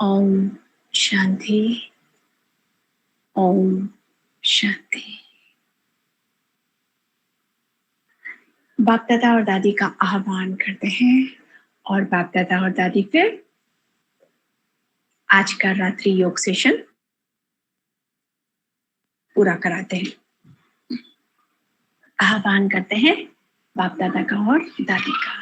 ओम शांति। ओम शांति। बाप दादा और दादी का आह्वान करते हैं और बाप दादा और दादी फिर आज का रात्रि योग सेशन पूरा कराते हैं। आह्वान करते हैं बाप दादा का और दादी का।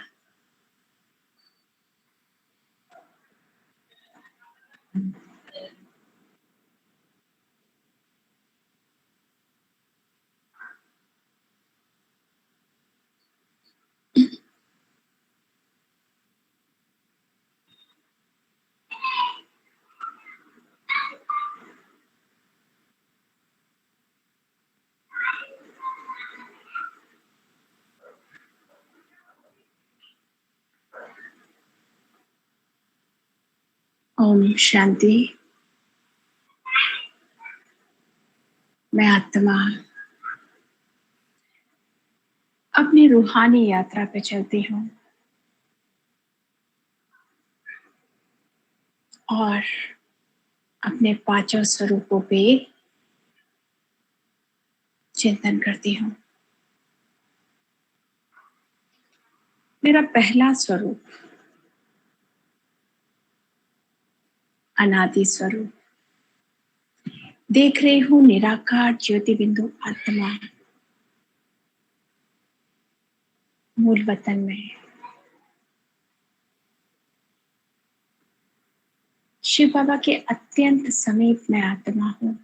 ओम शांति। मैं आत्मा अपनी रूहानी यात्रा पे चलती हूँ और अपने पांचों स्वरूपों पे चिंतन करती हूँ। मेरा पहला स्वरूप अनादि स्वरूप, देख रही हूँ निराकार ज्योति बिंदु आत्मा मूल वतन में शिव बाबा के अत्यंत समीप मैं आत्मा हूँ।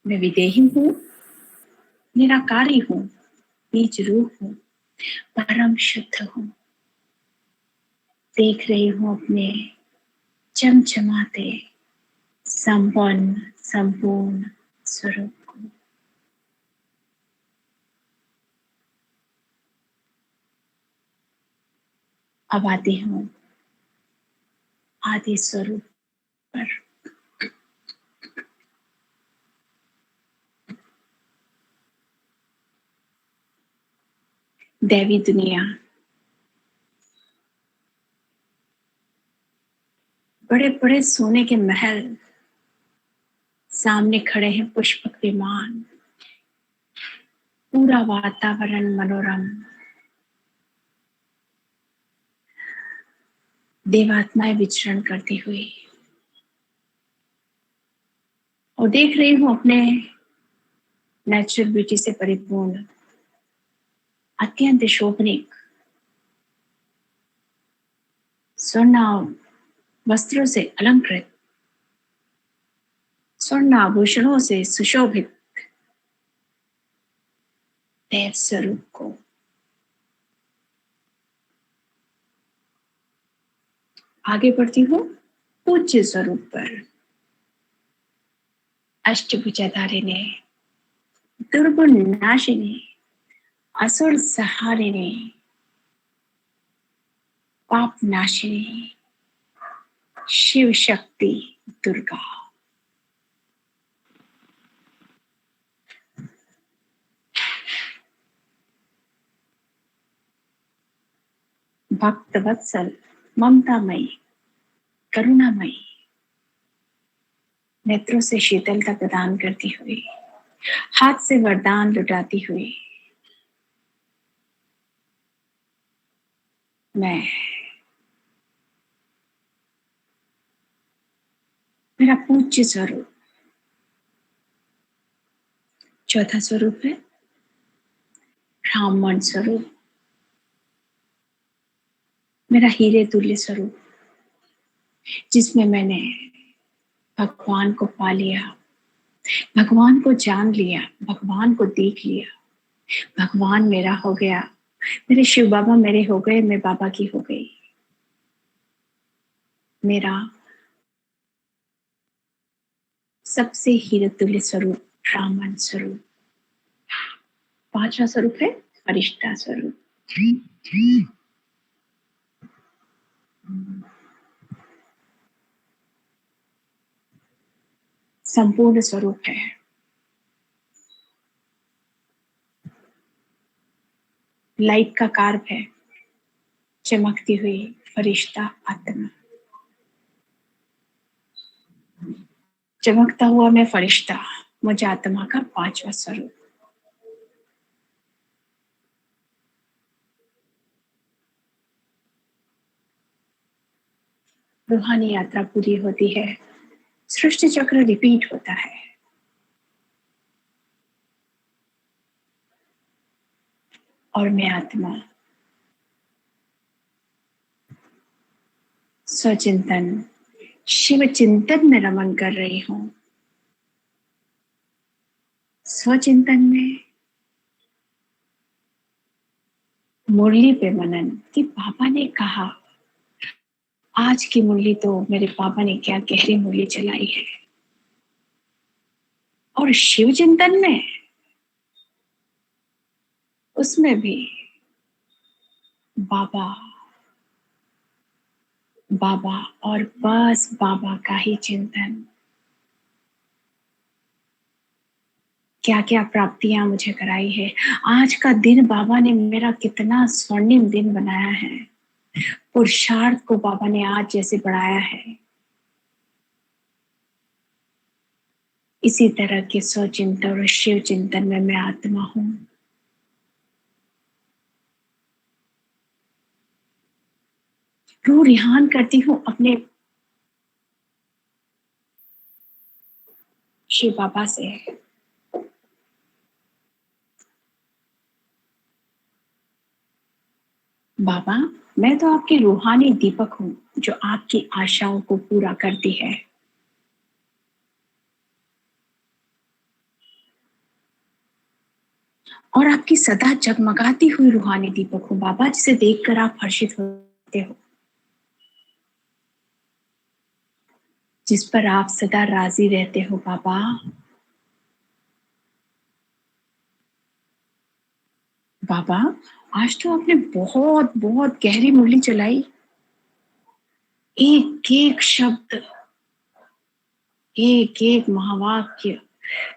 मैं विदेही हूँ, निराकारी हूँ, बीज रूप हूँ, परम शुद्ध हूँ। देख रही हूँ अपने चमचमाते संपन्न संपूर्ण स्वरूप को। अब आती हूँ आदि स्वरूप पर। दैवी दुनिया, बड़े बड़े सोने के महल, सामने खड़े हैं पुष्पक विमान, पूरा वातावरण मनोरम। देवात्माएं विचरण करती हुई और देख रही हूँ अपने नेचुरल ब्यूटी से परिपूर्ण अत्यंत शोभनीक स्वर्ण वस्त्रों से अलंकृत, स्वर्ण आभूषणों से सुशोभित देव स्वरूप को। आगे बढ़ती हूँ पूज्य स्वरूप पर। अष्टभुजाधारिणी, दुर्गुण नाशिनी, असुर सहारिणी, पाप नाशिनी, शिव शक्ति दुर्गा। भक्त वत्सल, ममतामयी, करुणामयी, नेत्रों से शीतलता प्रदान करती हुई, हाथ से वरदान लुटाती हुई मैं, मेरा पूज्य स्वरूप चौथा स्वरूप है ब्राह्मण स्वरूप। मेरा हीरे तुल्य स्वरूप, जिसमें मैंने भगवान को पा लिया, भगवान को जान लिया, भगवान को देख लिया। भगवान मेरा हो गया, मेरे शिव बाबा मेरे हो गए, मैं बाबा की हो गई। मेरा सबसे हीरे तुल्य स्वरूप ब्राह्मण स्वरूप। पांचवा स्वरूप है फरिश्ता स्वरूप। संपूर्ण स्वरूप है। लाइट का कार्व है, चमकती हुई फरिश्ता आत्मा, चमकता हुआ मैं फरिश्ता, मुझे आत्मा का पांचवा स्वरूप। रूहानी यात्रा पूरी होती है, सृष्टि चक्र रिपीट होता है। और मैं आत्मा स्वचिंतन, शिव चिंतन में रमन कर रही हूं। स्वचिंतन में मुरली पे मनन कि पापा ने कहा, आज की मुरली तो मेरे पापा ने क्या गहरी मुरली चलाई है। और शिव चिंतन में, उसमें भी बाबा बाबा और बस बाबा का ही चिंतन। क्या क्या प्राप्तियां मुझे कराई है। आज का दिन बाबा ने मेरा कितना स्वर्णिम दिन बनाया है। पुरुषार्थ को बाबा ने आज जैसे बढ़ाया है। इसी तरह के स्वचिंतन और शिव चिंतन में मैं आत्मा हूं। रूह रिहान करती हूं अपने शिव बाबा से। बाबा, मैं तो आपकी रूहानी दीपक हूं जो आपकी आशाओं को पूरा करती है। और आपकी सदा जगमगाती हुई रूहानी दीपक हूं बाबा, जिसे देखकर आप हर्षित होते हो, जिस पर आप सदा राजी रहते हो बाबा। बाबा, आज तो आपने बहुत बहुत गहरी मुरली चलाई। एक एक शब्द, एक एक महावाक्य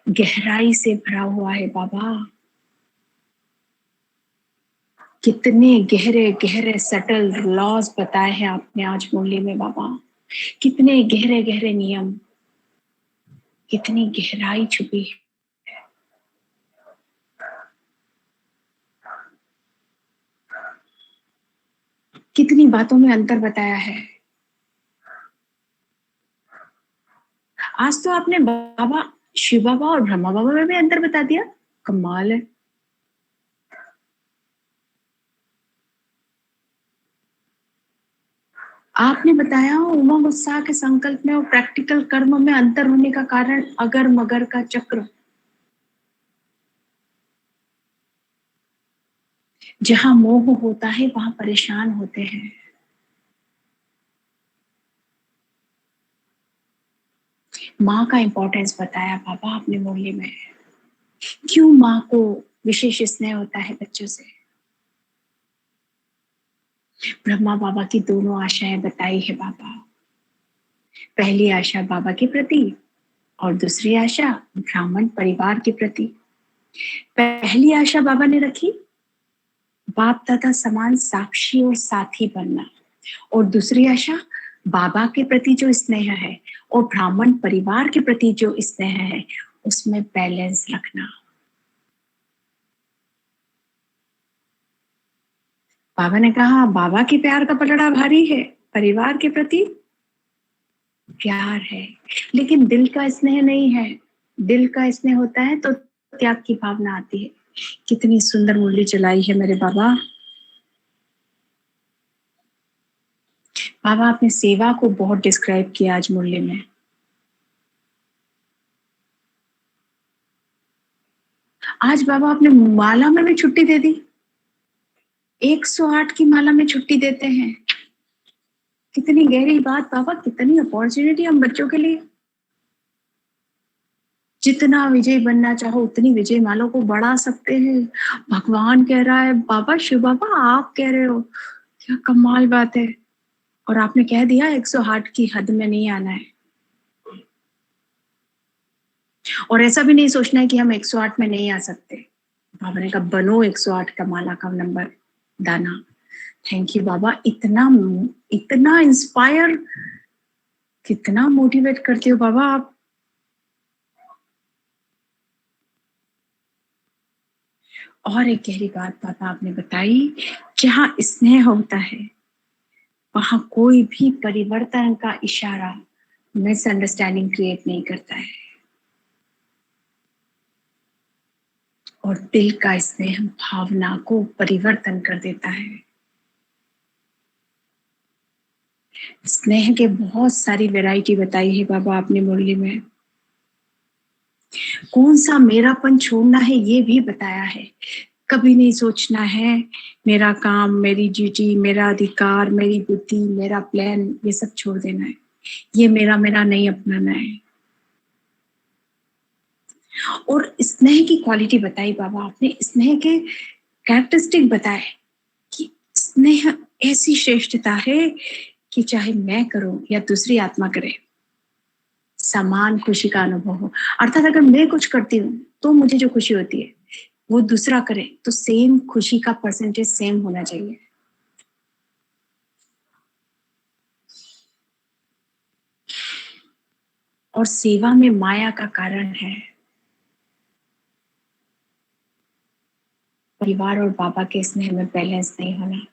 गहराई से भरा हुआ है बाबा। कितने गहरे गहरे सटल लॉज बताए हैं आपने आज मुरली में बाबा। कितने गहरे गहरे नियम, कितनी गहराई छुपी है। कितनी बातों में अंतर बताया है। आज तो आपने बाबा शिव बाबा और ब्रह्मा बाबा में भी अंतर बता दिया। कमाल है। आपने बताया उमंग उत्साह के संकल्प में और प्रैक्टिकल कर्म में अंतर होने का कारण अगर मगर का चक्र। जहां मोह होता है वहां परेशान होते हैं। माँ का इंपॉर्टेंस बताया बाबा आपने मुरली में। क्यों माँ को विशेष स्नेह होता है बच्चों से। ब्रह्मा बाबा की दोनों आशाएं बताई है बाबा। पहली आशा बाबा के प्रति और दूसरी आशा ब्राह्मण परिवार के प्रति। पहली आशा बाबा ने रखी बाप दादा समान साक्षी और साथी बनना, और दूसरी आशा बाबा के प्रति जो स्नेह है और ब्राह्मण परिवार के प्रति जो स्नेह है उसमें बैलेंस रखना। बाबा ने कहा बाबा के प्यार का पलड़ा भारी है, परिवार के प्रति प्यार है, लेकिन दिल का स्नेह नहीं है। दिल का स्नेह होता है तो त्याग की भावना आती है। कितनी सुंदर मुरली चलाई है मेरे बाबा। बाबा आपने सेवा को बहुत डिस्क्राइब किया आज मुरली में। आज बाबा आपने माला में भी छुट्टी दे दी। 108 की माला में छुट्टी देते हैं। कितनी गहरी बात बाबा, कितनी अपॉर्चुनिटी हम बच्चों के लिए। जितना विजय बनना चाहो उतनी विजय मालों को बढ़ा सकते हैं। भगवान कह रहा है बाबा, शिव बाबा आप कह रहे हो, क्या कमाल बात है। और आपने कह दिया 108 की हद में नहीं आना है। और ऐसा भी नहीं सोचना है कि हम 108 में नहीं आ सकते। बाबा ने कहा बनो 108 का माला का नंबर दाना, थैंक यू बाबा, इतना इतना इंस्पायर, कितना मोटिवेट करते हो बाबा आप। और एक गहरी बात बाबा आपने बताई, जहां स्नेह होता है वहां कोई भी परिवर्तन का इशारा मिसअंडरस्टैंडिंग क्रिएट नहीं करता है, और दिल का स्नेह भावना को परिवर्तन कर देता है। स्नेह के बहुत सारी वैरायटी बताई है बाबा आपने मुरली में। कौन सा मेरापन छोड़ना है ये भी बताया है। कभी नहीं सोचना है मेरा काम, मेरी ड्यूटी, मेरा अधिकार, मेरी बुद्धि, मेरा प्लान, ये सब छोड़ देना है। ये मेरा मेरा नहीं अपनाना है। और स्नेह की क्वालिटी बताई बाबा आपने, स्नेह के कैरेक्टरिस्टिक बताए कि स्नेह ऐसी श्रेष्ठता है कि चाहे मैं करूं या दूसरी आत्मा करे, समान खुशी का अनुभव हो। अर्थात अगर मैं कुछ करती हूँ तो मुझे जो खुशी होती है वो दूसरा करे तो सेम खुशी का परसेंटेज सेम होना चाहिए। और सेवा में माया का कारण है परिवार और बाबा के स्नेह में बैलेंस नहीं होना।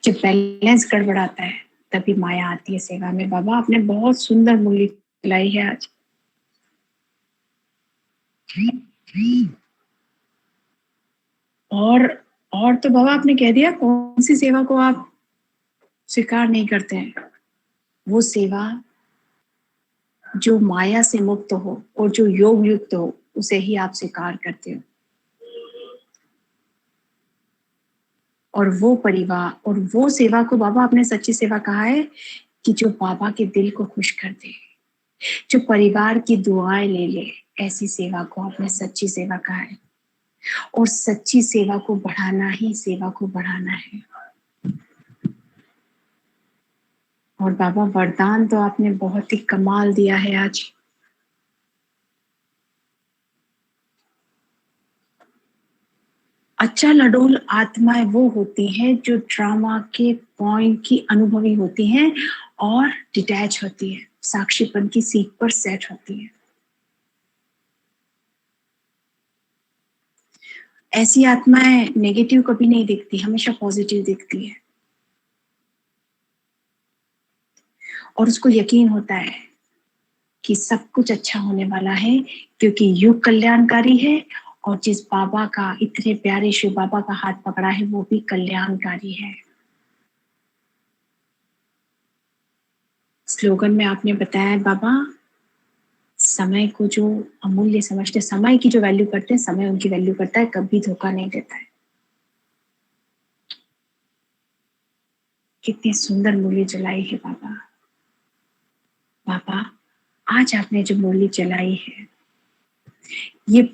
जब बैलेंस गड़बड़ाता है तभी माया आती है सेवा में। बाबा आपने बहुत सुंदर मूल्य लाई है आज। और और तो बाबा आपने कह दिया कौन सी सेवा को आप स्वीकार नहीं करते हैं। वो सेवा जो माया से मुक्त हो और जो योग युक्त हो उसे ही आप स्वीकार करते हो। और वो परिवार और वो सेवा को बाबा आपने सच्ची सेवा कहा है कि जो बाबा के दिल को खुश कर दे, जो परिवार की दुआएं ले ले, ऐसी सेवा को आपने सच्ची सेवा कहा है। और सच्ची सेवा को बढ़ाना ही सेवा को बढ़ाना है। और बाबा वरदान तो आपने बहुत ही कमाल दिया है आज। अच्छा लडोल आत्माएं वो होती हैं जो ड्रामा के पॉइंट की अनुभवी होती हैं और डिटैच होती है, साक्षीपन की सीट पर सेट होती है। ऐसी आत्माएं नेगेटिव कभी नहीं दिखती, हमेशा पॉजिटिव दिखती है। और उसको यकीन होता है कि सब कुछ अच्छा होने वाला है क्योंकि युग कल्याणकारी है। और जिस बाबा का, इतने प्यारे शिव बाबा का हाथ पकड़ा है वो भी कल्याणकारी है। स्लोगन में आपने बताया बाबा, समय को जो अमूल्य समझते, समय की जो वैल्यू करते हैं समय उनकी वैल्यू करता है, कभी धोखा नहीं देता है। कितनी सुंदर मूल्य जलाई है बाबा। बाबा आज आपने जो मूल्य जलाई है, ये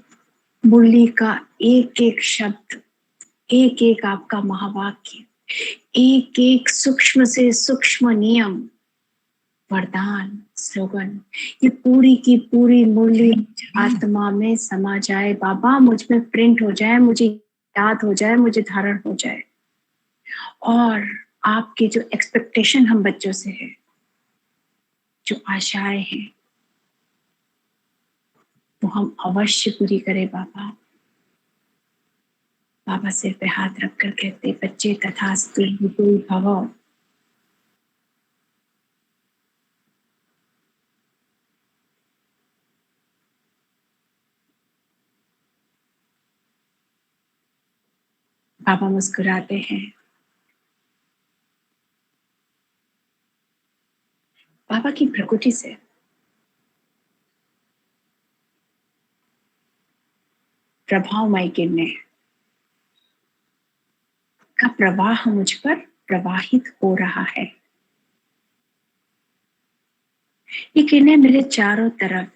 मूल्य का एक एक शब्द, एक एक आपका महावाक्य, एक एक सूक्ष्म से सूक्ष्म नियम, वरदान, स्लोगन, ये पूरी की पूरी मूल्य आत्मा में समा जाए बाबा, मुझ में प्रिंट हो जाए, मुझे याद हो जाए, मुझे धारण हो जाए। और आपके जो एक्सपेक्टेशन हम बच्चों से है, जो आशाएं हैं, वो हम अवश्य पूरी करें बाबा। बाबा सिर पे हाथ रखकर कहते, बच्चे तथास्तु भव। बाबा मुस्कुराते हैं। बाबा की प्रकृति से प्रभावमय किरणें का प्रवाह मुझ पर प्रवाहित हो रहा है। ये किरणें मेरे चारों तरफ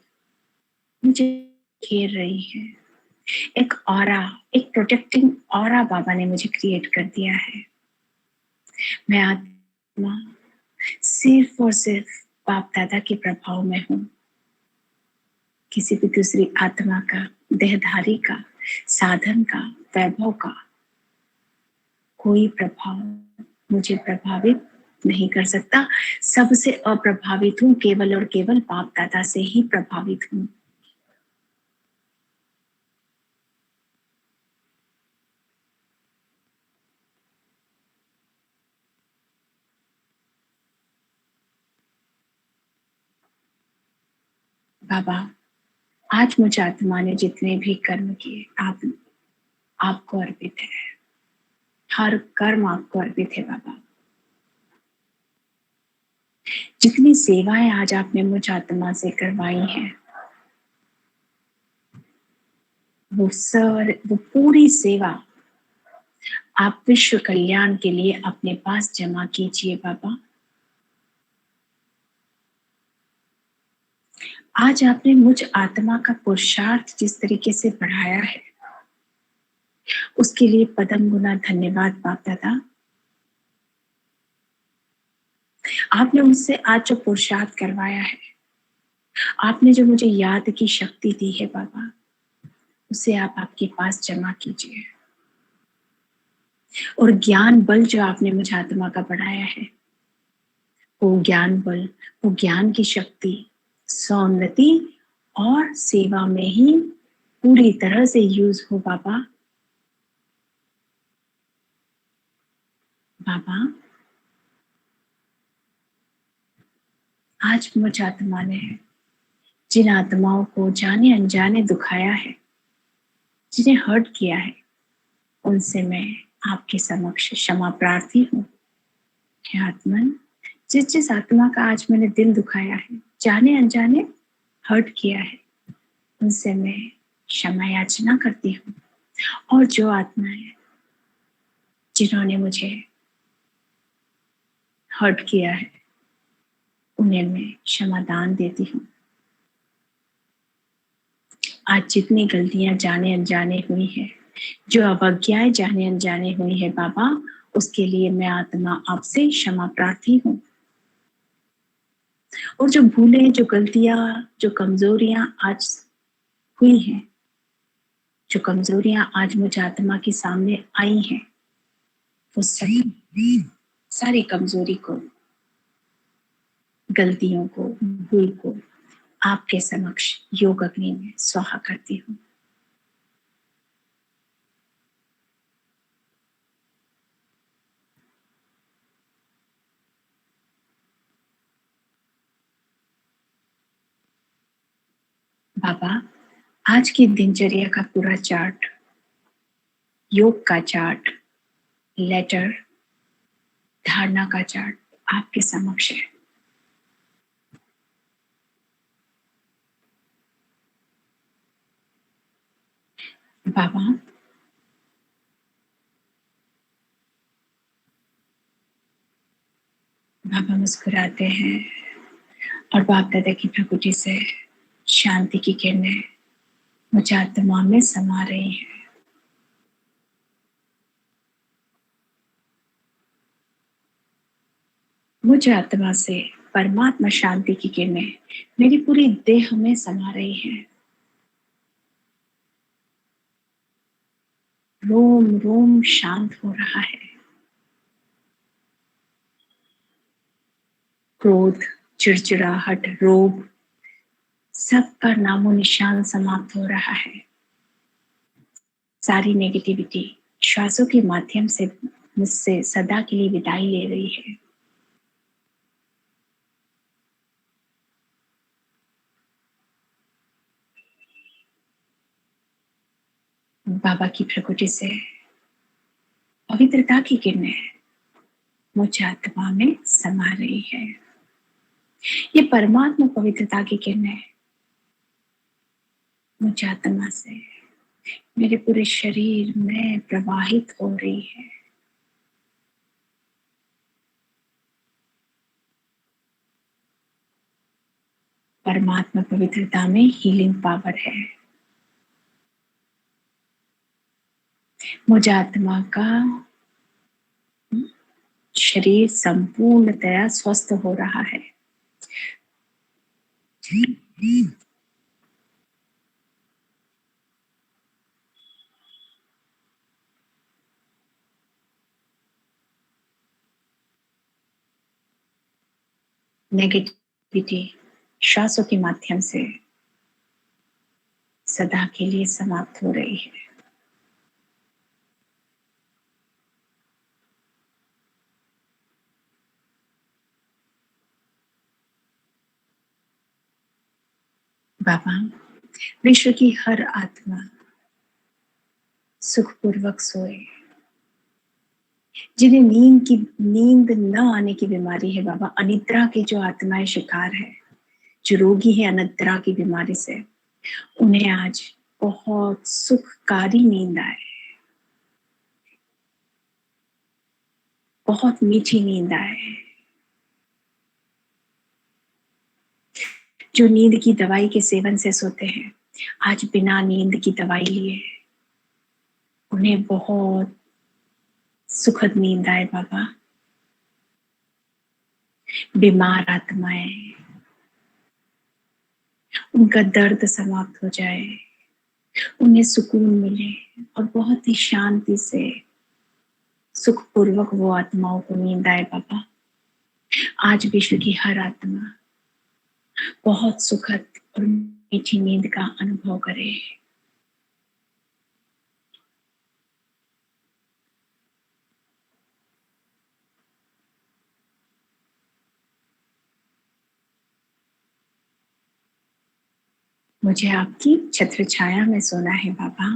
मुझे घेर रही है। एक ऑरा, एक प्रोटेक्टिंग ऑरा बाबा ने मुझे क्रिएट कर दिया है। मैं आत्मा सिर्फ और सिर्फ बाप दादा के प्रभाव में हूँ। किसी भी दूसरी आत्मा का, देहधारी का, साधन का, वैभव का कोई प्रभाव मुझे प्रभावित नहीं कर सकता। सबसे अप्रभावित हूँ, केवल और केवल बाप दादा से ही प्रभावित हूँ। बाबा, आज मुझ आत्मा ने जितने भी कर्म किए आपको अर्पित है। हर कर्म आपको अर्पित है बाबा। जितनी सेवाएं आज आपने मुझ आत्मा से करवाई हैं, वो पूरी सेवा आप विश्व कल्याण के लिए अपने पास जमा कीजिए बाबा। आज आपने मुझ आत्मा का पुरुषार्थ जिस तरीके से बढ़ाया है, उसके लिए पदम गुना धन्यवाद बाप दादा। आपने मुझसे आज जो पुरुषार्थ करवाया है, आपने जो मुझे याद की शक्ति दी है बाबा, उसे आप आपके पास जमा कीजिए। और ज्ञान बल जो आपने मुझ आत्मा का बढ़ाया है, वो ज्ञान बल, वो ज्ञान की शक्ति सौन्नति और सेवा में ही पूरी तरह से यूज हो बाबा। बाबा, आज मुझ आत्मा ने जिन आत्माओं को जाने अनजाने दुखाया है, जिन्हें हर्ट किया है, उनसे मैं आपके समक्ष क्षमा प्रार्थी हूँ। हे आत्मन, जिस जिस आत्मा का आज मैंने दिल दुखाया है, जाने अनजाने हर्ट किया है, उनसे मैं क्षमा याचना करती हूँ। और जो आत्माएं जिन्होंने मुझे हर्ट किया है, उन्हें मैं क्षमा दान देती हूँ। आज जितनी गलतियां जाने अनजाने हुई है, जो अवज्ञाएं जाने अनजाने हुई है बाबा, उसके लिए मैं आत्मा आपसे क्षमा प्रार्थी हूँ। और जो भूलें, जो गलतियां, जो कमजोरियां आज हुई हैं, जो कमजोरियां आज मुझ आत्मा के सामने आई हैं, वो सारी कमजोरी को, गलतियों को, भूल को आपके समक्ष योग अग्नि में स्वाहा करती हूँ। बाबा, आज की दिनचर्या का पूरा चार्ट, योग का चार्ट, लेटर, धारणा का चार्ट आपके समक्ष है। बाबा, बाबा मुस्कुराते हैं और बाप दादा की प्रकृति से शांति की किरणें मुझे आत्मा में समा रही हैं। मुझे आत्मा से परमात्मा शांति की किरणें मेरी पूरी देह में समा रही हैं। रोम रोम शांत हो रहा है। क्रोध, चिड़चिड़ाहट, रोग, सबका नामो निशान समाप्त हो रहा है। सारी नेगेटिविटी श्वासों के माध्यम से मुझसे सदा के लिए विदाई ले रही है। बाबा की प्रकृति से पवित्रता की किरणें मुझ आत्मा में समा रही है। ये परमात्मा पवित्रता की किरणें मुझ आत्मा से मेरे पूरे शरीर में प्रवाहित हो रही है। परमात्मा पवित्रता में हीलिंग पावर है। मुझ आत्मा का शरीर संपूर्णतया स्वस्थ हो रहा है। नेगेटिविटी श्वासों के माध्यम से सदा के लिए समाप्त हो रही है। बाबा, विश्व की हर आत्मा सुखपूर्वक सोए। जिन्हें नींद न आने की बीमारी है बाबा, अनिद्रा की जो आत्माएं शिकार है, जो रोगी है अनिद्रा की बीमारी से, उन्हें आज बहुत सुखकारी नींद आए, बहुत मीठी नींद आए। जो नींद की दवाई के सेवन से सोते हैं, आज बिना नींद की दवाई लिए उन्हें बहुत सुखद नींद आए बाबा। बीमार आत्माएं, उनका दर्द समाप्त हो जाए, उन्हें सुकून मिले और बहुत ही शांति से सुखपूर्वक वो आत्माओं को नींद आए बाबा। आज विश्व की हर आत्मा बहुत सुखद और मीठी नींद का अनुभव करे। मुझे आपकी छत्र छाया में सोना है बाबा।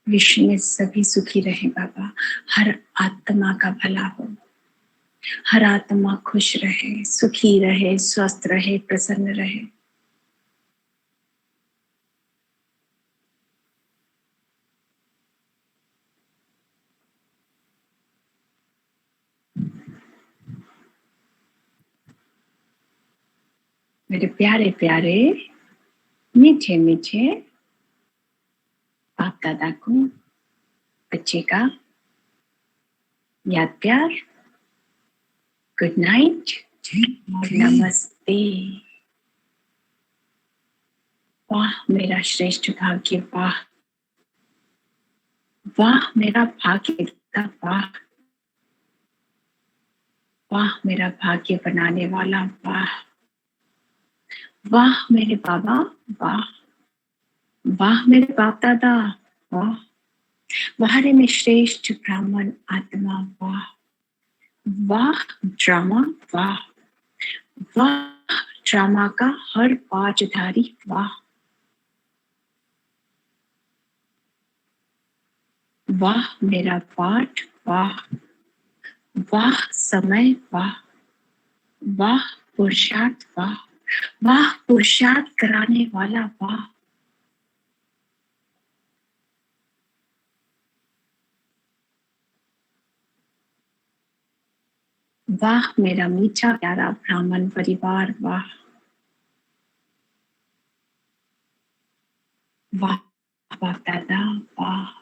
विश्व में सभी सुखी रहे बाबा। हर आत्मा का भला हो, हर आत्मा खुश रहे, सुखी रहे, स्वस्थ रहे, प्रसन्न रहे। मेरे प्यारे प्यारे मीठे मीठे बाप दादा को बच्चे का याद प्यार, गुड नाइट, नमस्ते। वाह मेरा श्रेष्ठ भाग्य, वाह वाह मेरा भाग्य, वाह वाह मेरा भाग्य बनाने वाला, वाह वाह मेरे बाबा, वाह वाह मेरे बाप दादा, वाह वाह रे में श्रेष्ठ ब्राह्मण आत्मा, वाह वाह ड्रामा, वाह वाह ड्रामा का हर पांचधारी, वाह वाह मेरा पाठ, वाह वाह समय, वाह वाह पुरुषार्थ, वाह वाह पुरुषार्थ कराने वाला, वाह वाह मेरा मीठा प्यारा ब्राह्मण परिवार, वाह वाह बाप दादा, वाह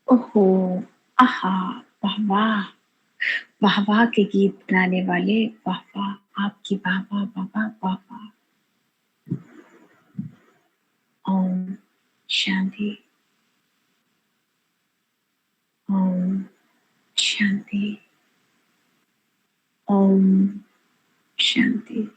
ओहो आहा, वाह वाह वाह वाह के गीत गाने वाले, वाह वाह आपकी वाह वाह बाबा, वाह वाह। ओम शांति, ओम शांति, ओम शांति।